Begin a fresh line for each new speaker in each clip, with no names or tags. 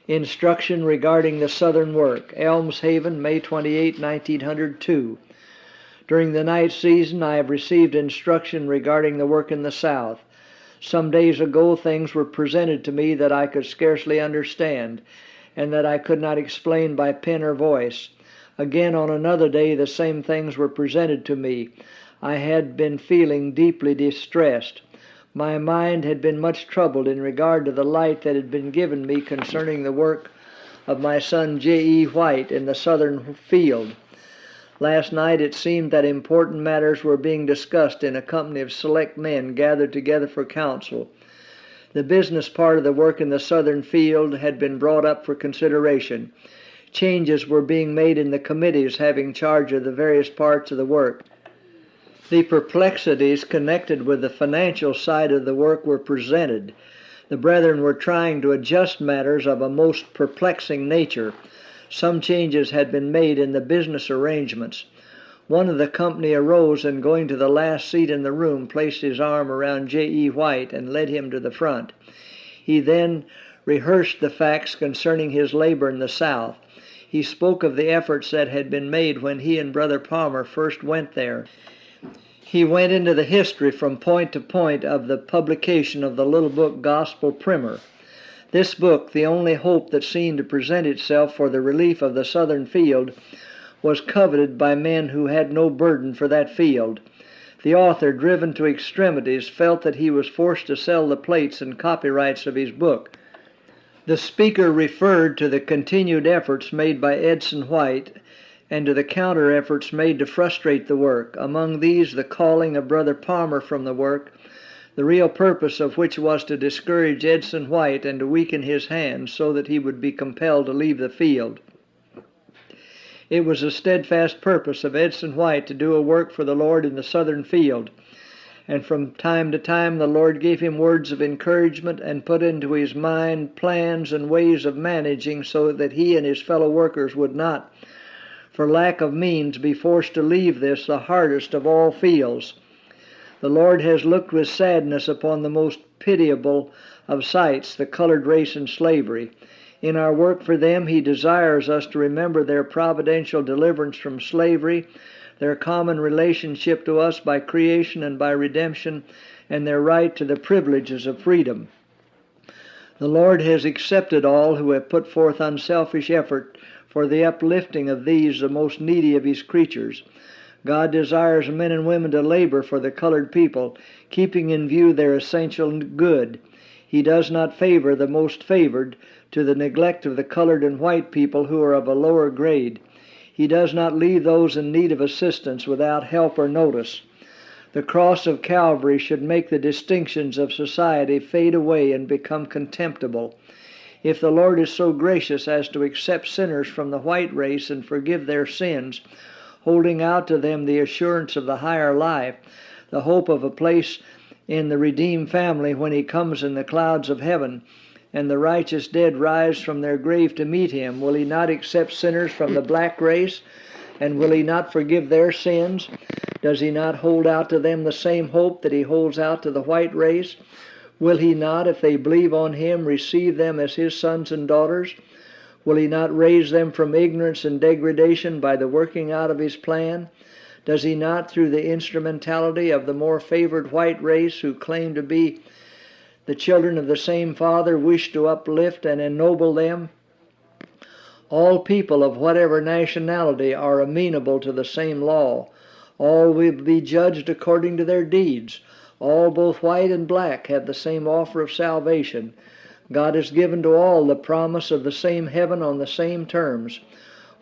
Instruction regarding the Southern work. Elms Haven, May 28, 1902. During the night season, I have received instruction regarding the work in the South. Some days ago, things were presented to me that I could scarcely understand, and that I could not explain by pen or voice. Again, on another day, the same things were presented to me. I had been feeling deeply distressed. My mind had been much troubled in regard to the light that had been given me concerning the work of my son J.E. White in the Southern field. Last night it seemed that important matters were being discussed in a company of select men gathered together for counsel. The business part of the work in the Southern field had been brought up for consideration. Changes were being made in the committees having charge of the various parts of the work. The perplexities connected with the financial side of the work were presented. The brethren were trying to adjust matters of a most perplexing nature. Some changes had been made in the business arrangements. One of the company arose and, going to the last seat in the room, placed his arm around J.E. White and led him to the front. He then rehearsed the facts concerning his labor in the South. He spoke of the efforts that had been made when he and Brother Palmer first went there. He went into the history from point to point of the publication of the little book Gospel Primer. This book, the only hope that seemed to present itself for the relief of the Southern field, was coveted by men who had no burden for that field. The author, driven to extremities, felt that he was forced to sell the plates and copyrights of his book. The speaker referred to the continued efforts made by Edson White and to the counter efforts made to frustrate the work, among these the calling of Brother Palmer from the work, the real purpose of which was to discourage Edson White and to weaken his hands so that he would be compelled to leave the field. It was a steadfast purpose of Edson White to do a work for the Lord in the Southern field, and from time to time the Lord gave him words of encouragement and put into his mind plans and ways of managing so that he and his fellow workers would not, for lack of means, be forced to leave this, the hardest of all fields. The Lord has looked with sadness upon the most pitiable of sights, the colored race in slavery. In our work for them, He desires us to remember their providential deliverance from slavery, their common relationship to us by creation and by redemption, and their right to the privileges of freedom. The Lord has accepted all who have put forth unselfish effort for the uplifting of these, the most needy of His creatures. God desires men and women to labor for the colored people, keeping in view their essential good. He does not favor the most favored to the neglect of the colored and white people who are of a lower grade. He does not leave those in need of assistance without help or notice. The cross of Calvary should make the distinctions of society fade away and become contemptible. If the Lord is so gracious as to accept sinners from the white race and forgive their sins, holding out to them the assurance of the higher life, the hope of a place in the redeemed family when He comes in the clouds of heaven, and the righteous dead rise from their grave to meet Him, will He not accept sinners from the black race, and will He not forgive their sins? Does He not hold out to them the same hope that He holds out to the white race? Will He not, if they believe on Him, receive them as His sons and daughters? Will He not raise them from ignorance and degradation by the working out of His plan? Does He not, through the instrumentality of the more favored white race who claim to be the children of the same Father, wish to uplift and ennoble them? All people of whatever nationality are amenable to the same law. All will be judged according to their deeds. All, both white and black, have the same offer of salvation. God has given to all the promise of the same heaven on the same terms.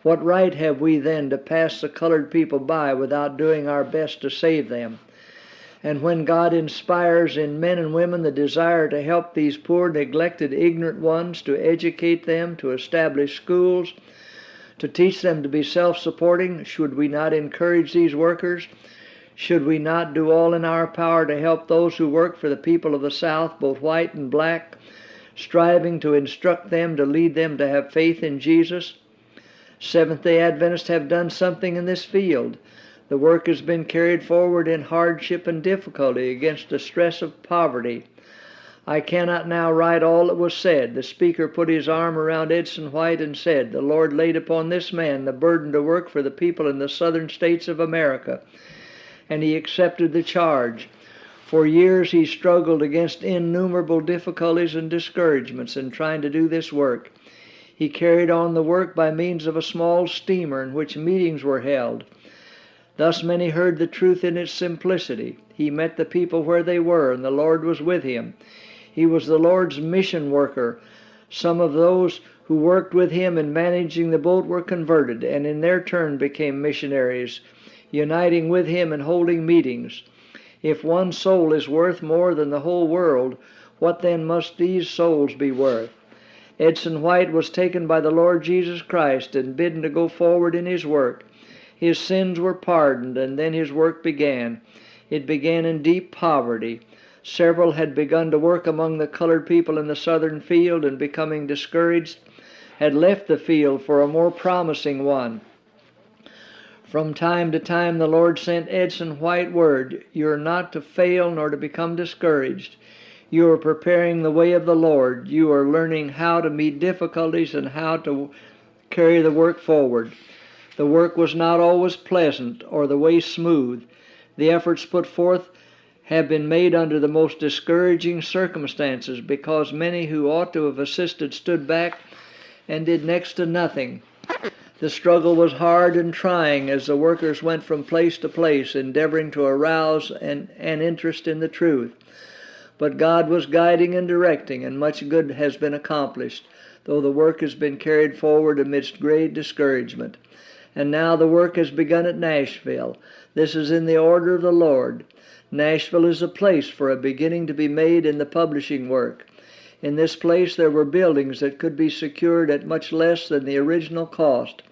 What right have we then to pass the colored people by without doing our best to save them? And when God inspires in men and women the desire to help these poor, neglected, ignorant ones, to educate them, to establish schools, to teach them to be self-supporting, should we not encourage these workers? Should we not do all in our power to help those who work for the people of the South, both white and black, striving to instruct them, to lead them to have faith in Jesus? Seventh-day Adventists have done something in this field. The work has been carried forward in hardship and difficulty against the stress of poverty. I cannot now write all that was said. The speaker put his arm around Edson White and said, "The Lord laid upon this man the burden to work for the people in the southern states of America, and he accepted the charge. For years he struggled against innumerable difficulties and discouragements in trying to do this work. He carried on the work by means of a small steamer in which meetings were held. Thus many heard the truth in its simplicity. He met the people where they were, and the Lord was with him. He was the Lord's mission worker. Some of those who worked with him in managing the boat were converted, and in their turn became missionaries, uniting with him and holding meetings. If one soul is worth more than the whole world, what then must these souls be worth?" Edson White was taken by the Lord Jesus Christ and bidden to go forward in his work. His sins were pardoned, and then his work began. It began in deep poverty. Several had begun to work among the colored people in the southern field, and becoming discouraged, had left the field for a more promising one. From time to time the Lord sent Edson White word, "You are not to fail nor to become discouraged. You are preparing the way of the Lord. You are learning how to meet difficulties and how to carry the work forward." The work was not always pleasant or the way smooth. The efforts put forth have been made under the most discouraging circumstances, because many who ought to have assisted stood back and did next to nothing. The struggle was hard and trying as the workers went from place to place, endeavoring to arouse an interest in the truth. But God was guiding and directing, and much good has been accomplished, though the work has been carried forward amidst great discouragement. And now the work has begun at Nashville. This is in the order of the Lord. Nashville is a place for a beginning to be made in the publishing work. In this place there were buildings that could be secured at much less than the original cost.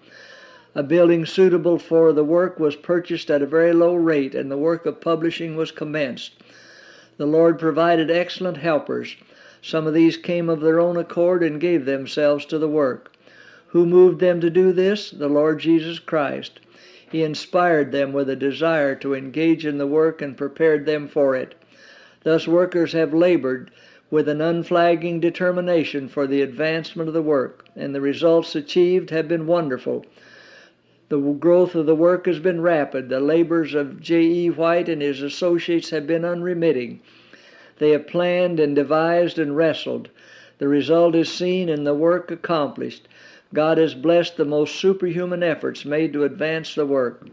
A building suitable for the work was purchased at a very low rate, and the work of publishing was commenced. The Lord provided excellent helpers. Some of these came of their own accord and gave themselves to the work. Who moved them to do this? The Lord Jesus Christ. He inspired them with a desire to engage in the work and prepared them for it. Thus workers have labored with an unflagging determination for the advancement of the work, and the results achieved have been wonderful. The growth of the work has been rapid. The labors of J.E. White and his associates have been unremitting. They have planned and devised and wrestled. The result is seen in the work accomplished. God has blessed the most superhuman efforts made to advance the work.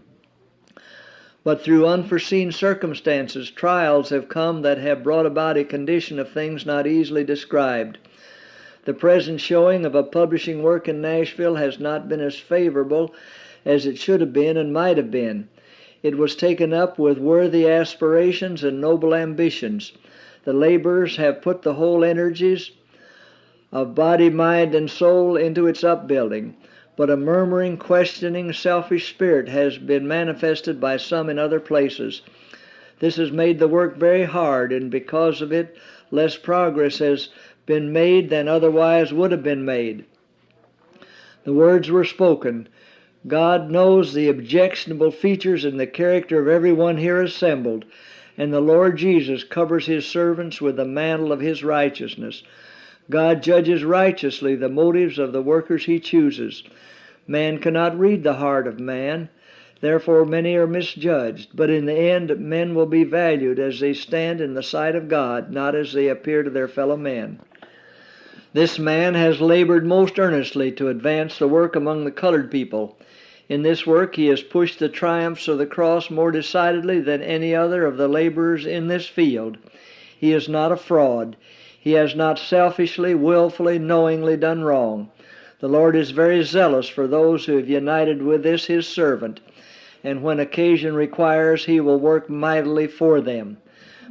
But through unforeseen circumstances, trials have come that have brought about a condition of things not easily described. The present showing of a publishing work in Nashville has not been as favorable as it should have been and might have been. It was taken up with worthy aspirations and noble ambitions. The laborers have put the whole energies of body, mind, and soul into its upbuilding, but a murmuring, questioning, selfish spirit has been manifested by some in other places. This has made the work very hard, and because of it, less progress has been made than otherwise would have been made. The words were spoken. God knows the objectionable features in the character of everyone here assembled, and the Lord Jesus covers His servants with the mantle of His righteousness. God judges righteously the motives of the workers He chooses. Man cannot read the heart of man. Therefore many are misjudged. But in the end men will be valued as they stand in the sight of God, not as they appear to their fellow men. This man has labored most earnestly to advance the work among the colored people. In this work he has pushed the triumphs of the cross more decidedly than any other of the laborers in this field. He is not a fraud. He has not selfishly, willfully, knowingly done wrong. The Lord is very zealous for those who have united with this His servant, and when occasion requires, He will work mightily for them.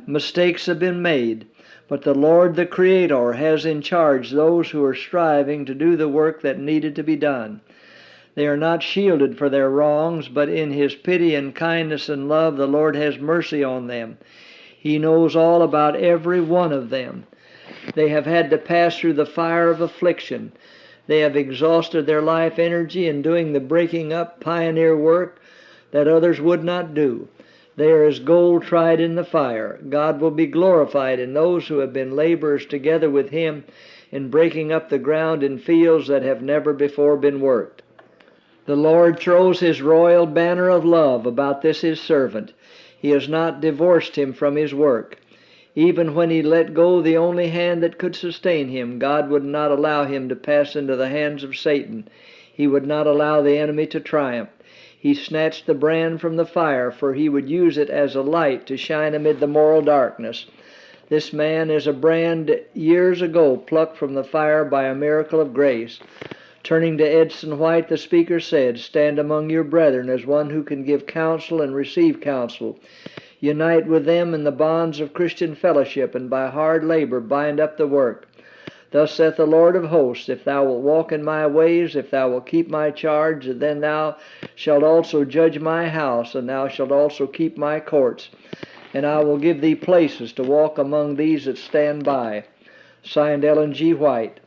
Mistakes have been made, but the Lord, the Creator, has in charge those who are striving to do the work that needed to be done. They are not shielded for their wrongs, but in His pity and kindness and love, the Lord has mercy on them. He knows all about every one of them. They have had to pass through the fire of affliction. They have exhausted their life energy in doing the breaking up pioneer work that others would not do. They are as gold tried in the fire. God will be glorified in those who have been laborers together with Him in breaking up the ground in fields that have never before been worked. The Lord throws His royal banner of love about this His servant. He has not divorced him from his work. Even when he let go the only hand that could sustain him, God would not allow him to pass into the hands of Satan. He would not allow the enemy to triumph. He snatched the brand from the fire, for He would use it as a light to shine amid the moral darkness. This man is a brand years ago plucked from the fire by a miracle of grace. Turning to Edson White, the speaker said, "Stand among your brethren as one who can give counsel and receive counsel. Unite with them in the bonds of Christian fellowship, and by hard labor bind up the work. Thus saith the Lord of hosts, if thou wilt walk in my ways, if thou wilt keep my charge, then thou shalt also judge my house, and thou shalt also keep my courts. And I will give thee places to walk among these that stand by." Signed, Ellen G. White.